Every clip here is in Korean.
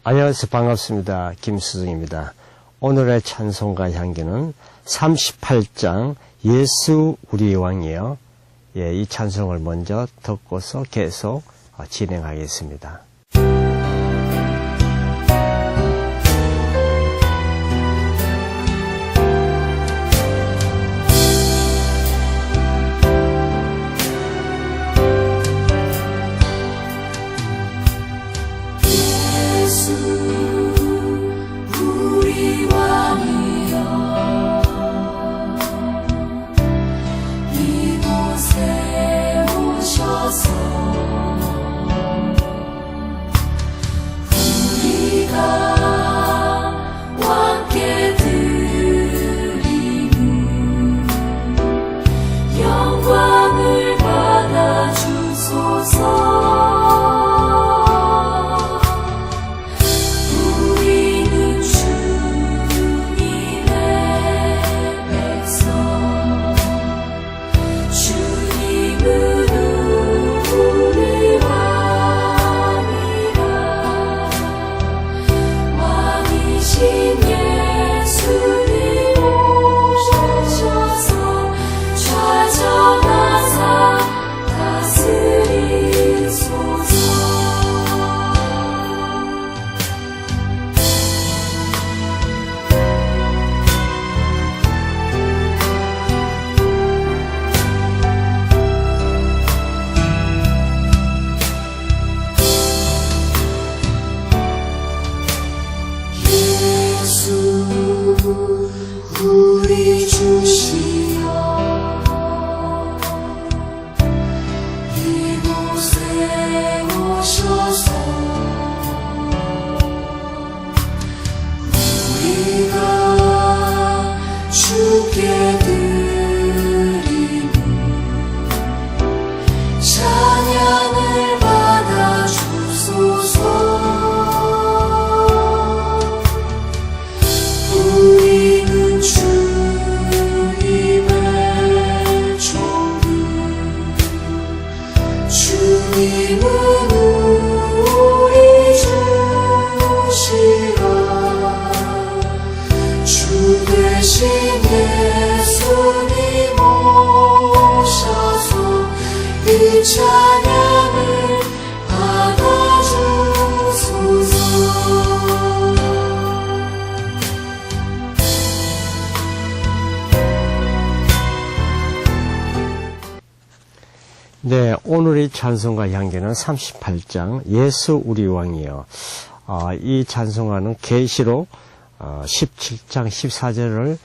안녕하세요. 반갑습니다. 김수승입니다. 오늘의 찬송가 향기는 38장 예수 우리 왕이요. 이 찬송을 먼저 듣고서 계속 진행하겠습니다. 우리 주시여 이곳에 오셔서 우리가 주께 드리는 찬양을 받아 주소서. 우리는 주님의 종들, 주님은 우리 주시라. 주 대신 예수님 오셔서 이 찬양을 받아주소서. 네, 오늘의 찬송가 향기는 38장 예수 우리 왕이요. 이 찬송가는 계시록 17장 14절을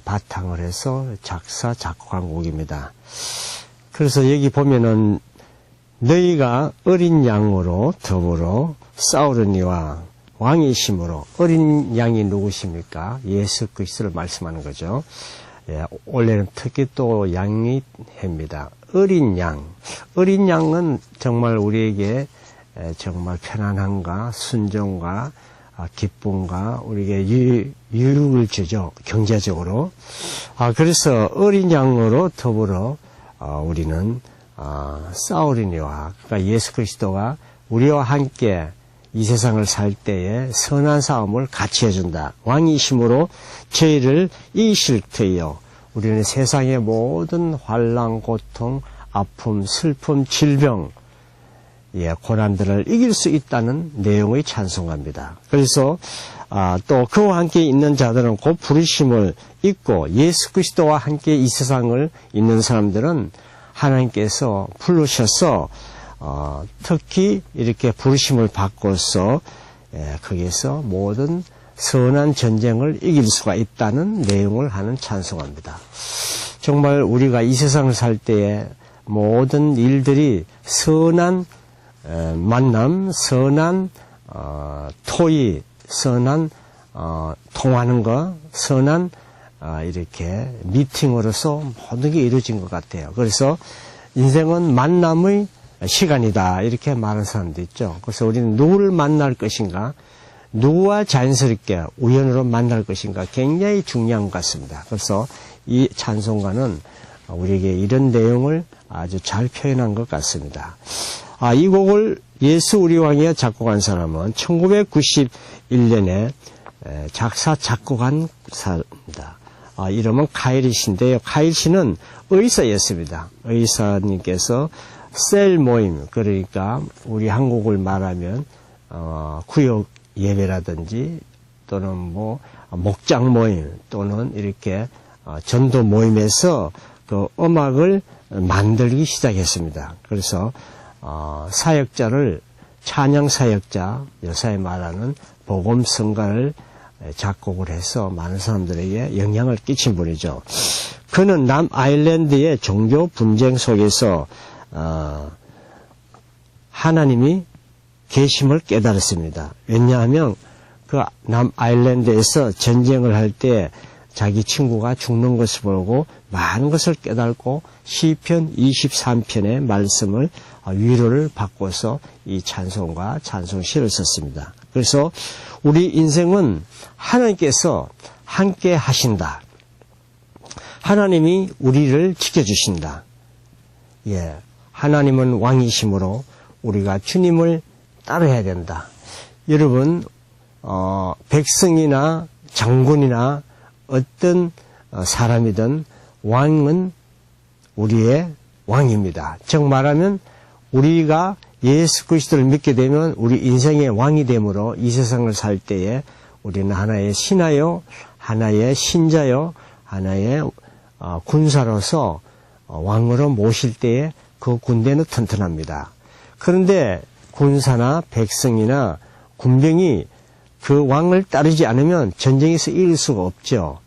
바탕을 해서 작사 작곡한 곡입니다. 그래서 여기 보면은 너희가 어린 양으로 더불어 싸우려니와 왕이심으로, 어린 양이 누구십니까? 예수 그리스도를 말씀하는 거죠. 원래는 특히 또 양이 해입니다. 어린 양. 어린 양은 정말 우리에게 정말 편안함과 순종과 기쁨과 우리에게 유익을 주죠. 경제적으로. 그래서 어린 양으로 더불어 우리는 싸우리니와, 그러니까 예수 그리스도가 우리와 함께 이 세상을 살 때에 선한 싸움을 같이 해준다. 왕이심으로 저희를 이기실 터이요. 우리는 세상의 모든 환난, 고통, 아픔, 슬픔, 질병, 고난들을 이길 수 있다는 내용의 찬송가입니다. 그래서 또 그와 함께 있는 자들은 곧 부르심을 잊고 예수 그리스도와 함께 이 세상을 있는 사람들은 하나님께서 부르셔서 특히 이렇게 부르심을 받고서 거기에서 모든 선한 전쟁을 이길 수가 있다는 내용을 하는 찬송가입니다. 정말 우리가 이 세상을 살 때에 모든 일들이 선한 만남, 선한 토의, 선한 통하는 것, 선한 이렇게 미팅으로서 모든 게 이루어진 것 같아요. 그래서 인생은 만남의 시간이다, 이렇게 말하는 사람도 있죠. 그래서 우리는 누구를 만날 것인가, 누구와 자연스럽게 우연으로 만날 것인가 굉장히 중요한 것 같습니다. 그래서 이 찬송가는 우리에게 이런 내용을 아주 잘 표현한 것 같습니다. 이 곡을 예수 우리 왕이여 작곡한 사람은 1991년에 작사 작곡한 사람입니다. 이름은 카일 씨인데요. 카일 씨는 의사였습니다. 의사님께서 셀 모임, 그러니까 우리 한국을 말하면 구역 예배라든지 또는 뭐 목장 모임 또는 이렇게 전도 모임에서 그 음악을 만들기 시작했습니다. 그래서 사역자를 찬양 사역자, 요사에 말하는 복음 성가를 작곡을 해서 많은 사람들에게 영향을 끼친 분이죠. 그는 남아일랜드의 종교 분쟁 속에서 하나님이 계심을 깨달았습니다. 왜냐하면 그 남아일랜드에서 전쟁을 할 때 자기 친구가 죽는 것을 보고 많은 것을 깨닫고 시편 23편의 말씀을 위로를 바꿔서 이 찬송과 찬송시를 썼습니다. 그래서 우리 인생은 하나님께서 함께 하신다. 하나님이 우리를 지켜주신다. 하나님은 왕이시므로 우리가 주님을 따라야 된다. 여러분, 백성이나 장군이나 어떤 사람이든 왕은 우리의 왕입니다. 즉 말하면 우리가 예수 그리스도를 믿게 되면 우리 인생의 왕이 되므로 이 세상을 살 때에 우리는 하나의 신하요, 하나의 신자요, 하나의 군사로서 왕으로 모실 때에 그 군대는 튼튼합니다. 그런데 군사나 백성이나 군병이 그 왕을 따르지 않으면 전쟁에서 이길 수가 없죠.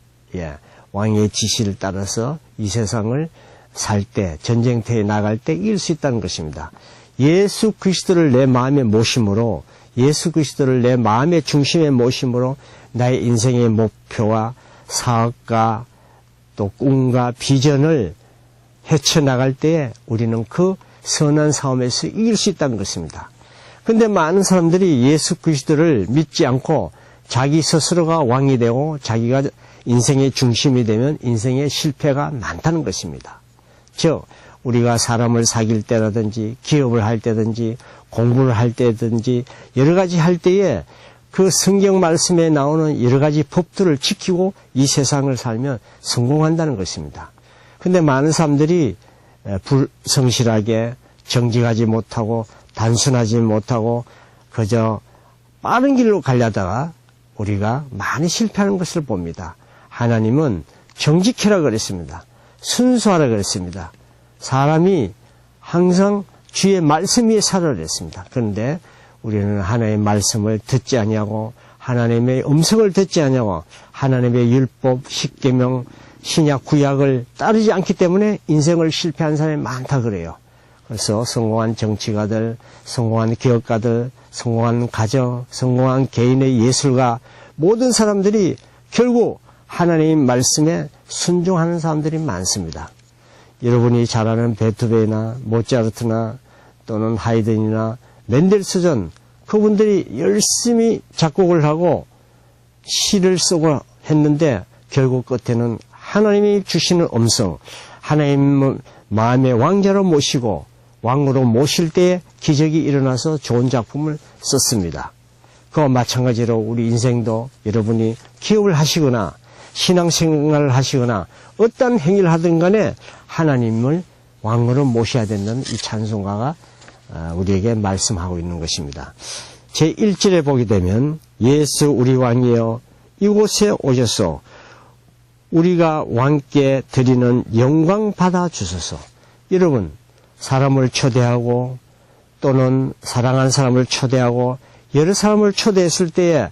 왕의 지시를 따라서 이 세상을 살 때, 전쟁터에 나갈 때 이길 수 있다는 것입니다. 예수 그리스도를 내 마음에 모심으로, 예수 그리스도를 내 마음의 중심에 모심으로 나의 인생의 목표와 사업과 또 꿈과 비전을 헤쳐나갈 때에 우리는 그 선한 싸움에서 이길 수 있다는 것입니다. 그런데 많은 사람들이 예수 그리스도를 믿지 않고 자기 스스로가 왕이 되고 자기가 인생의 중심이 되면 인생의 실패가 많다는 것입니다. 즉 우리가 사람을 사귈 때라든지 기업을 할 때든지 공부를 할 때든지 여러 가지 할 때에 그 성경 말씀에 나오는 여러 가지 법들을 지키고 이 세상을 살면 성공한다는 것입니다. 그런데 많은 사람들이 불성실하게 정직하지 못하고 단순하지 못하고 그저 빠른 길로 가려다가 우리가 많이 실패하는 것을 봅니다. 하나님은 정직해라 그랬습니다. 순수하라 그랬습니다. 사람이 항상 주의 말씀 위에 살아라 그랬습니다. 그런데 우리는 하나님의 말씀을 듣지 아니하고 하나님의 음성을 듣지 아니하고 하나님의 율법, 십계명, 신약, 구약을 따르지 않기 때문에 인생을 실패한 사람이 많다 그래요. 그래서 성공한 정치가들, 성공한 기업가들, 성공한 가정, 성공한 개인의 예술가 모든 사람들이 결국 하나님의 말씀에 순종하는 사람들이 많습니다. 여러분이 잘 아는 베토벤이나 모차르트나 또는 하이든이나 멘델스존 그분들이 열심히 작곡을 하고 시를 쓰고 했는데 결국 끝에는 하나님이 주시는 음성, 하나님 마음의 왕자로 모시고 왕으로 모실 때에 기적이 일어나서 좋은 작품을 썼습니다. 그와 마찬가지로 우리 인생도 여러분이 기업을 하시거나 신앙생활을 하시거나 어떤 행위를 하든 간에 하나님을 왕으로 모셔야 된다는 이 찬송가가 우리에게 말씀하고 있는 것입니다. 제1절에 보게 되면 예수 우리 왕이여 이곳에 오셔서 우리가 왕께 드리는 영광 받아 주소서. 여러분 사람을 초대하고 또는 사랑하는 사람을 초대하고 여러 사람을 초대했을 때에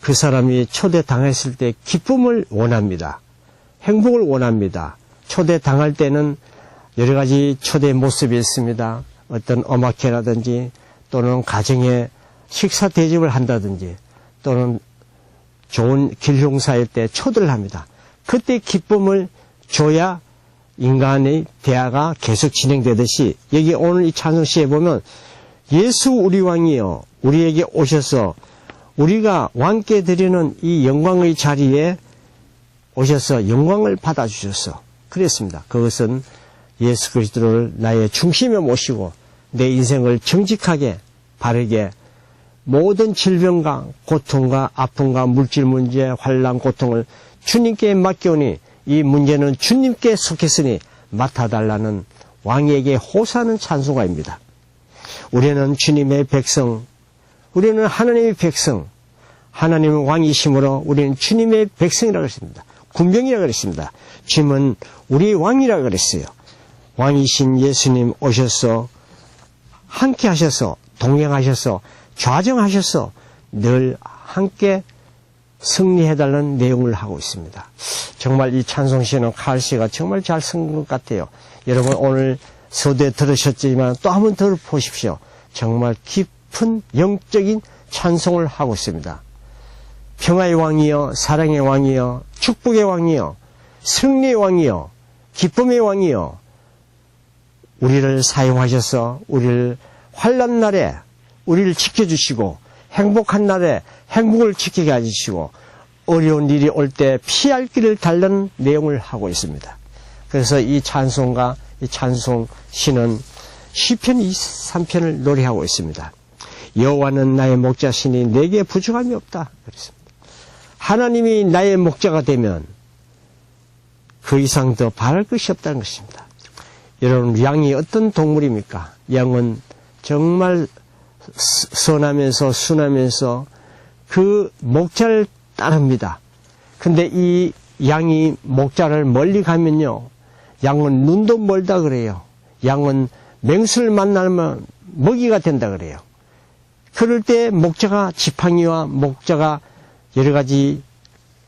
그 사람이 초대당했을 때 기쁨을 원합니다. 행복을 원합니다. 초대당할 때는 여러 가지 초대 모습이 있습니다. 어떤 음악회라든지 또는 가정에 식사 대접을 한다든지 또는 좋은 길흉사일 때 초대를 합니다. 그때 기쁨을 줘야 인간의 대화가 계속 진행되듯이 여기 오늘 이 찬송시에 보면 예수 우리 왕이여 우리에게 오셔서 우리가 왕께 드리는 이 영광의 자리에 오셔서 영광을 받아주셔서 그랬습니다. 그것은 예수 그리스도를 나의 중심에 모시고 내 인생을 정직하게 바르게 모든 질병과 고통과 아픔과 물질 문제, 환난, 고통을 주님께 맡겨오니 이 문제는 주님께 속했으니 맡아달라는 왕에게 호소하는 찬송가입니다. 우리는 주님의 백성, 우리는 하나님의 백성, 하나님은 왕이심으로 우리는 주님의 백성이라고 했습니다. 군병이라고 그랬습니다. 주님은 우리 왕이라고 그랬어요. 왕이신 예수님 오셔서 함께 하셔서 동행하셔서 좌정하셔서 늘 함께 승리해달라는 내용을 하고 있습니다. 정말 이 찬송시는 칼 씨가 정말 잘 쓴 것 같아요. 여러분 오늘 서두에 들으셨지만 또 한 번 들어보십시오. 정말 깊은 영적인 찬송을 하고 있습니다. 평화의 왕이여, 사랑의 왕이여, 축복의 왕이여, 승리의 왕이여, 기쁨의 왕이여, 우리를 사용하셔서 우리를 환난 날에 우리를 지켜주시고 행복한 날에 행복을 지키게 해주시고 어려운 일이 올 때 피할 길을 달라는 내용을 하고 있습니다. 그래서 이 찬송가, 이 찬송시는 시편 23편을 노래하고 있습니다. 여호와는 나의 목자시니 내게 부족함이 없다. 그랬습니다. 하나님이 나의 목자가 되면 그 이상 더 바랄 것이 없다는 것입니다. 여러분, 양이 어떤 동물입니까? 양은 정말 선하면서 순하면서 그 목자를 따릅니다. 근데 이 양이 목자를 멀리 가면요, 양은 눈도 멀다 그래요. 양은 맹수를 만나면 먹이가 된다 그래요. 그럴 때 목자가 지팡이와 목자가 여러 가지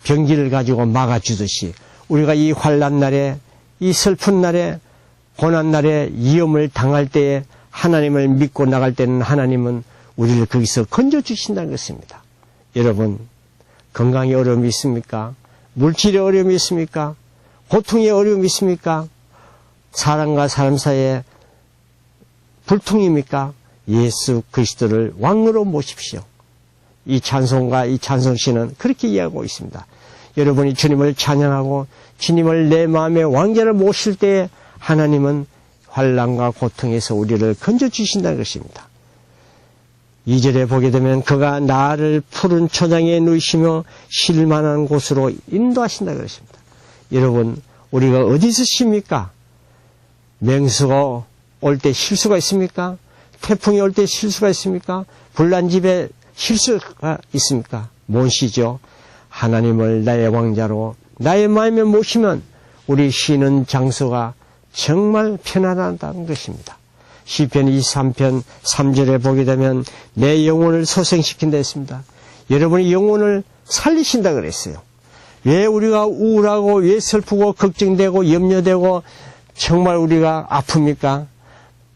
병기를 가지고 막아주듯이 우리가 이 환난 날에, 이 슬픈 날에, 고난 날에 위험을 당할 때에 하나님을 믿고 나갈 때는 하나님은 우리를 거기서 건져주신다는 것입니다. 여러분, 건강에 어려움이 있습니까? 물질에 어려움이 있습니까? 고통에 어려움이 있습니까? 사람과 사람 사이에 불통입니까? 예수 그리스도를 왕으로 모십시오. 이 찬송과 이 찬송시는 그렇게 이야기하고 있습니다. 여러분이 주님을 찬양하고 주님을 내 마음의 왕자를 모실 때에 하나님은 환난과 고통에서 우리를 건져주신다는 것입니다. 2절에 보게 되면 그가 나를 푸른 초장에 누이시며 쉴만한 곳으로 인도하신다는 것입니다. 여러분, 우리가 어디서 쉽니까? 맹수가 올 때 쉴 수가 있습니까? 태풍이 올 때 쉴 수가 있습니까? 불난 집에 쉴 수가 있습니까? 못 쉬죠. 하나님을 나의 왕자로 나의 마음에 모시면 우리 쉬는 장소가 정말 편안하다는 것입니다. 시편 23편 3절에 보게 되면 내 영혼을 소생시킨다 했습니다. 여러분의 영혼을 살리신다 그랬어요. 왜 우리가 우울하고 왜 슬프고 걱정되고 염려되고 정말 우리가 아픕니까?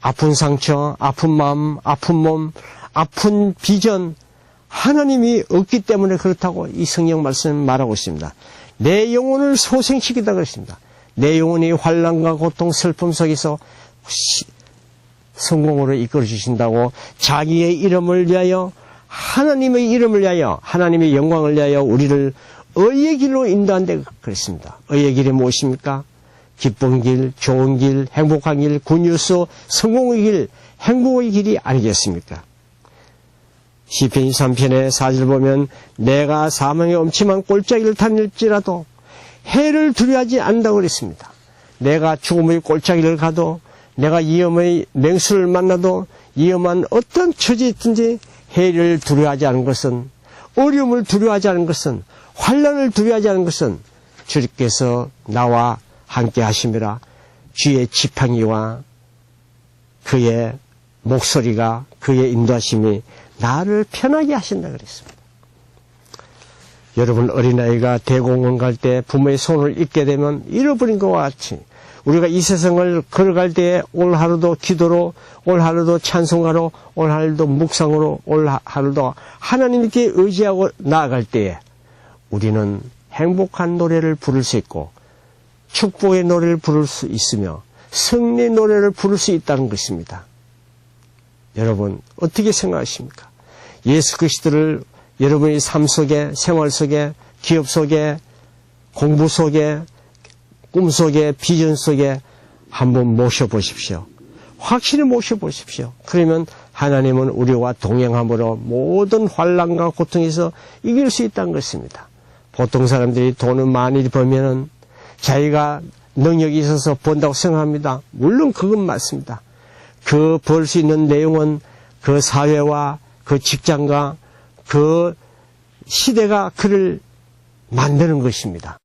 아픈 상처, 아픈 마음, 아픈 몸, 아픈 비전, 하나님이 없기 때문에 그렇다고 이 성경 말씀 말하고 있습니다. 내 영혼을 소생시키다 그랬습니다. 내 영혼이 환난과 고통, 슬픔 속에서 성공으로 이끌어 주신다고 자기의 이름을 위하여, 하나님의 이름을 위하여, 하나님의 영광을 위하여 우리를 의의 길로 인도한다 그랬습니다. 의의 길이 무엇입니까? 기쁜 길, 좋은 길, 행복한 길, 굿뉴스, 성공의 길, 행복의 길이 아니겠습니까? 시편 23편의 4절 보면 내가 사망의 엄침한 꼴짜기를 다닐지라도 해를 두려워하지 않는다고 그랬습니다. 내가 죽음의 꼴짜기를 가도, 내가 위험의 맹수를 만나도, 위험한 어떤 처지에 있든지 해를 두려워하지 않은 것은, 어려움을 두려워하지 않은 것은, 환난을 두려워하지 않은 것은 주님께서 나와 함께 하심이라. 주의 지팡이와 그의 목소리가, 그의 인도하심이 나를 편하게 하신다 그랬습니다. 여러분, 어린아이가 대공원 갈 때 부모의 손을 잊게 되면 잃어버린 것과 같이 우리가 이 세상을 걸어갈 때 올 하루도 기도로, 올 하루도 찬송가로, 올 하루도 묵상으로, 올 하루도 하나님께 의지하고 나아갈 때에 우리는 행복한 노래를 부를 수 있고 축복의 노래를 부를 수 있으며 승리의 노래를 부를 수 있다는 것입니다. 여러분, 어떻게 생각하십니까? 예수 그리스도를 여러분의 삶 속에, 생활 속에, 기업 속에, 공부 속에, 꿈 속에, 비전 속에 한번 모셔보십시오. 확실히 모셔보십시오. 그러면 하나님은 우리와 동행함으로 모든 환난과 고통에서 이길 수 있다는 것입니다. 보통 사람들이 돈을 많이 벌면은 자기가 능력이 있어서 번다고 생각합니다. 물론 그건 맞습니다. 그 벌 수 있는 내용은 그 사회와 그 직장과 그 시대가 그를 만드는 것입니다.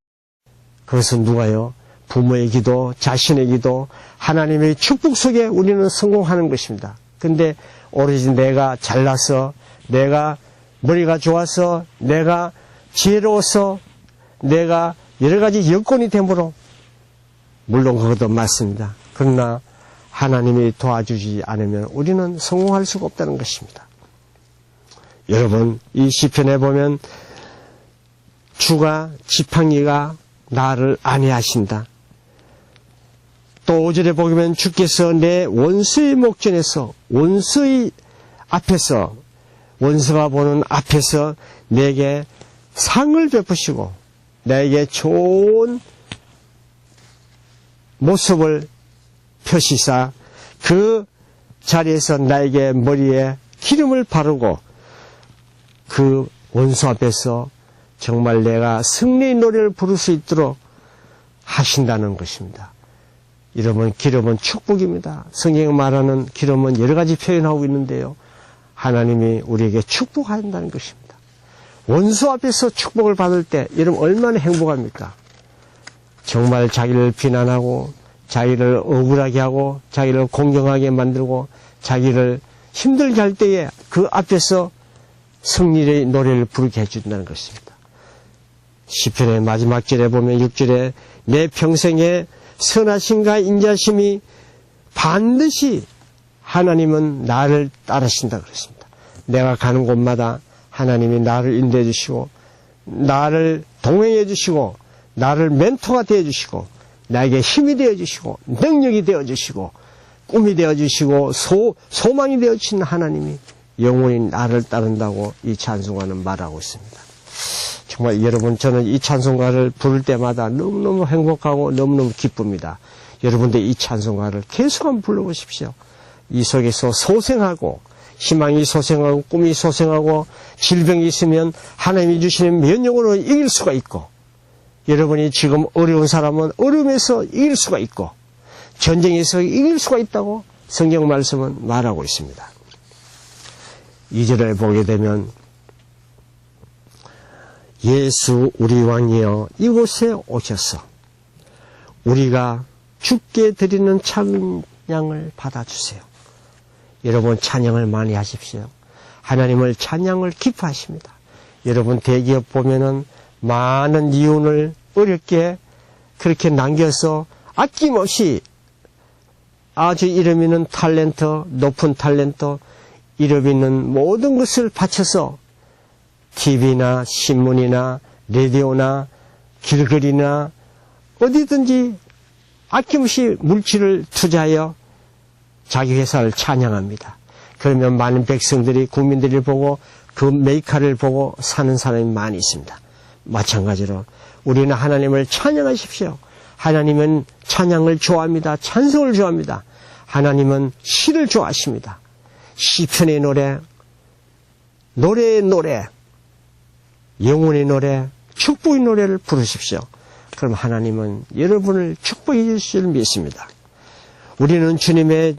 그것은 누가요? 부모의 기도, 자신의 기도, 하나님의 축복 속에 우리는 성공하는 것입니다. 근데 오로지 내가 잘나서, 내가 머리가 좋아서, 내가 지혜로워서, 내가 여러 가지 여건이 되므로, 물론 그것도 맞습니다. 그러나 하나님이 도와주지 않으면 우리는 성공할 수가 없다는 것입니다. 여러분, 이 시편에 보면 주가 지팡이가 나를 안위하신다. 또 5절에 보면 주께서 내 원수의 목전에서, 원수의 앞에서, 원수가 보는 앞에서 내게 상을 베푸시고 내게 좋은 모습을 표시사 그 자리에서 나에게 머리에 기름을 바르고 그 원수 앞에서 정말 내가 승리의 노래를 부를 수 있도록 하신다는 것입니다. 여러분, 기름은 축복입니다. 성경에 말하는 기름은 여러 가지 표현하고 있는데요. 하나님이 우리에게 축복한다는 것입니다. 원수 앞에서 축복을 받을 때 여러분 얼마나 행복합니까? 정말 자기를 비난하고 자기를 억울하게 하고 자기를 공경하게 만들고 자기를 힘들게 할 때에 그 앞에서 승리의 노래를 부르게 해준다는 것입니다. 시편의 마지막 절에 보면 6절에 내 평생에 선하심과 인자심이 반드시 하나님은 나를 따르신다 그랬습니다. 내가 가는 곳마다 하나님이 나를 인도해 주시고 나를 동행해 주시고 나를 멘토가 되어 주시고 나에게 힘이 되어 주시고 능력이 되어 주시고 꿈이 되어 주시고 소망이 되어 주신 하나님이 영원히 나를 따른다고 이 찬송가는 말하고 있습니다. 정말 여러분, 저는 이 찬송가를 부를 때마다 너무너무 행복하고 너무너무 기쁩니다. 여러분들 이 찬송가를 계속 한번 불러보십시오. 이 속에서 소생하고 희망이 소생하고 꿈이 소생하고 질병이 있으면 하나님이 주시는 면역으로 이길 수가 있고, 여러분이 지금 어려운 사람은 어려움에서 이길 수가 있고 전쟁에서 이길 수가 있다고 성경 말씀은 말하고 있습니다. 2절을 보게 되면 예수 우리 왕이여 이곳에 오셔서 우리가 주께 드리는 찬양을 받아주세요. 여러분, 찬양을 많이 하십시오. 하나님을 찬양을 기뻐하십니다. 여러분, 대기업 보면은 많은 이윤을 어렵게 그렇게 남겨서 아낌없이 아주 이름 있는 탤런트, 높은 탤런트, 이름 있는 모든 것을 바쳐서 TV나 신문이나 라디오나 길거리나 어디든지 아낌없이 물질을 투자하여 자기 회사를 찬양합니다. 그러면 많은 백성들이, 국민들이 보고 그 메이커를 보고 사는 사람이 많이 있습니다. 마찬가지로 우리는 하나님을 찬양하십시오. 하나님은 찬양을 좋아합니다. 찬송을 좋아합니다. 하나님은 시를 좋아하십니다. 시편의 노래, 노래의 노래, 영혼의 노래, 축복의 노래를 부르십시오. 그럼 하나님은 여러분을 축복해 주실 줄 믿습니다. 우리는 주님의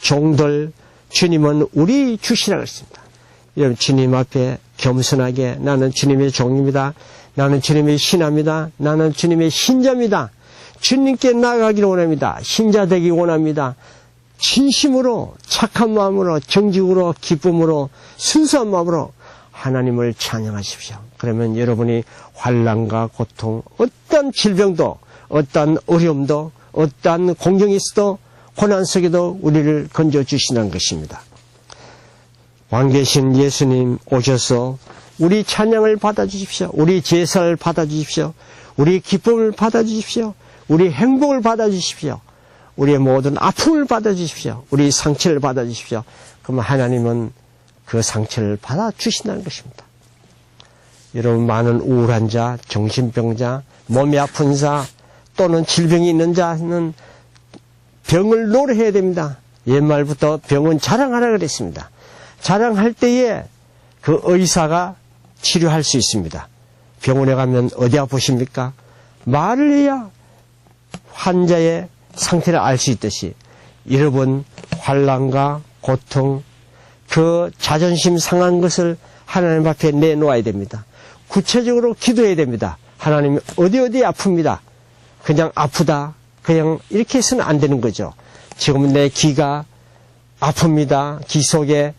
종들, 주님은 우리 주시라고 했습니다. 여러분, 주님 앞에 겸손하게 나는 주님의 종입니다. 나는 주님의 신하입니다. 나는 주님의 신자입니다. 주님께 나아가기를 원합니다. 신자 되기 원합니다. 진심으로, 착한 마음으로, 정직으로, 기쁨으로, 순수한 마음으로 하나님을 찬양하십시오. 그러면 여러분이 환난과 고통, 어떤 질병도, 어떤 어려움도, 어떤 공경이 있어도 고난 속에도 우리를 건져주시는 것입니다. 왕계신 예수님 오셔서 우리 찬양을 받아주십시오. 우리 제사를 받아주십시오. 우리 기쁨을 받아주십시오. 우리 행복을 받아주십시오. 우리의 모든 아픔을 받아주십시오. 우리 상처를 받아주십시오. 그러면 하나님은 그 상처를 받아주신다는 것입니다. 여러분, 많은 우울한 자, 정신병자, 몸이 아픈 자, 또는 질병이 있는 자는 병을 노래해야 됩니다. 옛말부터 병은 자랑하라 그랬습니다. 자랑할 때에 그 의사가 치료할 수 있습니다. 병원에 가면 어디 아프십니까? 말을 해야 환자의 상태를 알 수 있듯이 여러분 환난과 고통, 그 자존심 상한 것을 하나님 앞에 내놓아야 됩니다. 구체적으로 기도해야 됩니다. 하나님 어디 아픕니다. 그냥 아프다. 그냥 이렇게 해서는 안 되는 거죠. 지금 내 귀가 아픕니다. 귀 속에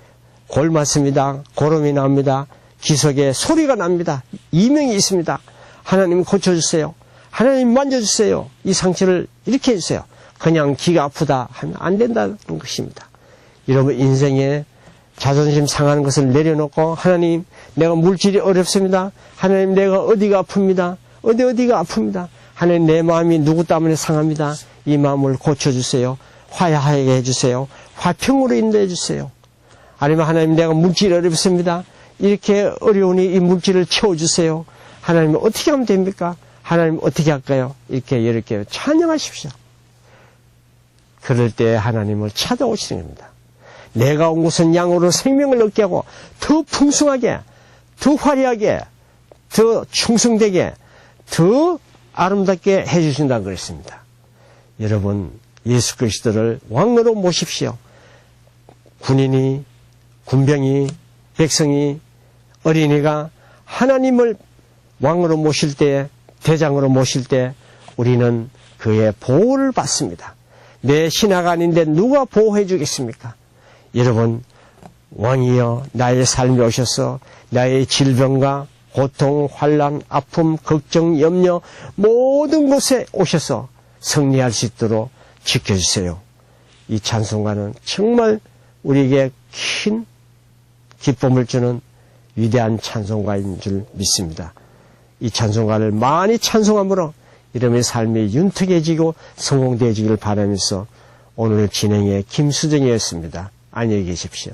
골 맞습니다. 고름이 납니다. 귀 속에 소리가 납니다. 이명이 있습니다. 하나님 고쳐주세요. 하나님 만져주세요. 이 상처를 이렇게 해주세요. 그냥 귀가 아프다 하면 안 된다는 것입니다. 여러분 인생에 자존심 상하는 것을 내려놓고 하나님 내가 물질이 어렵습니다. 하나님 내가 어디가 아픕니다. 어디가 아픕니다. 하나님 내 마음이 누구 때문에 상합니다. 이 마음을 고쳐주세요. 화해하게 해주세요. 화평으로 인도해 주세요. 아니면 하나님 내가 물질이 어렵습니다. 이렇게 어려우니 이 물질을 채워주세요. 하나님 어떻게 하면 됩니까? 하나님 어떻게 할까요? 이렇게 찬양하십시오. 그럴 때 하나님을 찾아오시는 겁니다. 내가 온 곳은 양으로 생명을 얻게 하고 더 풍성하게, 더 화려하게, 더 충성되게, 더 아름답게 해주신다고 그랬습니다. 여러분 예수 그리스도를 왕으로 모십시오. 군인이, 군병이, 백성이, 어린이가 하나님을 왕으로 모실 때, 대장으로 모실 때 우리는 그의 보호를 받습니다. 내 신하가 아닌데 누가 보호해 주겠습니까? 여러분 왕이여 나의 삶에 오셔서 나의 질병과 고통, 환난, 아픔, 걱정, 염려 모든 곳에 오셔서 승리할 수 있도록 지켜주세요. 이 찬송가는 정말 우리에게 큰 기쁨을 주는 위대한 찬송가인 줄 믿습니다. 이 찬송가를 많이 찬송함으로 여러분의 삶이 윤택해지고 성공되어지기를 바라면서 오늘 진행의 김수정이었습니다. 안녕히 계십시오.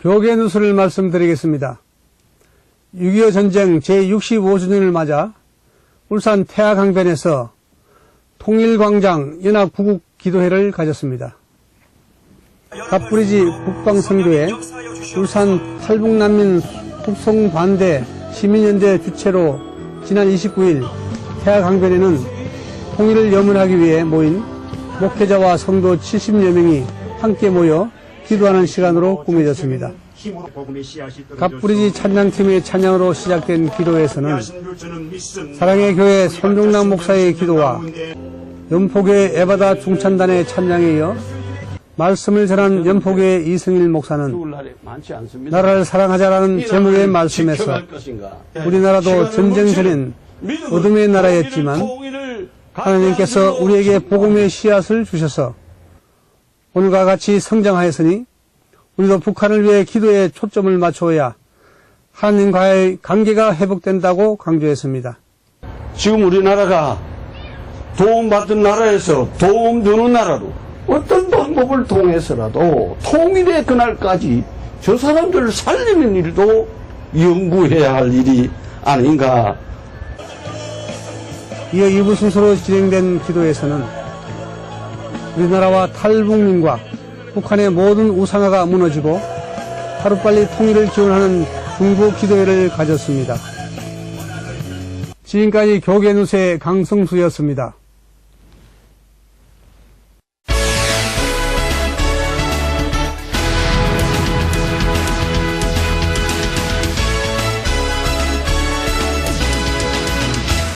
교계 뉴스를 말씀드리겠습니다. 6.25 전쟁 제65주년을 맞아 울산 태화강변에서 통일광장 연합구국 기도회를 가졌습니다. 갑브리지 북방선교회 울산 탈북난민 북송반대 시민연대 주최로 지난 29일 태화강변에는 통일을 염원하기 위해 모인 목회자와 성도 70여 명이 함께 모여 기도하는 시간으로 꾸며졌습니다. 갑브리지 찬양팀의 찬양으로 시작된 기도회에서는 사랑의 교회 손종남 목사의 기도와 연포교회 에바다 중찬단의 찬양에 이어 말씀을 전한 연포교회 이승일 목사는 나라를 사랑하자라는 제목의 말씀에서 우리나라도 전쟁 전엔 어둠의 나라였지만 하나님께서 우리에게 복음의 씨앗을 주셔서 오늘과 같이 성장하였으니 우리도 북한을 위해 기도에 초점을 맞춰야 하나님과의 관계가 회복된다고 강조했습니다. 지금 우리나라가 도움받은 나라에서 도움 주는 나라로 어떤 방법을 통해서라도 통일의 그날까지 저 사람들을 살리는 일도 연구해야 할 일이 아닌가. 이어 2부 순서로 진행된 기도에서는 우리나라와 탈북민과 북한의 모든 우상화가 무너지고 하루빨리 통일을 기원하는 중보 기도회를 가졌습니다. 지금까지 교계 뉴스의 강성수였습니다.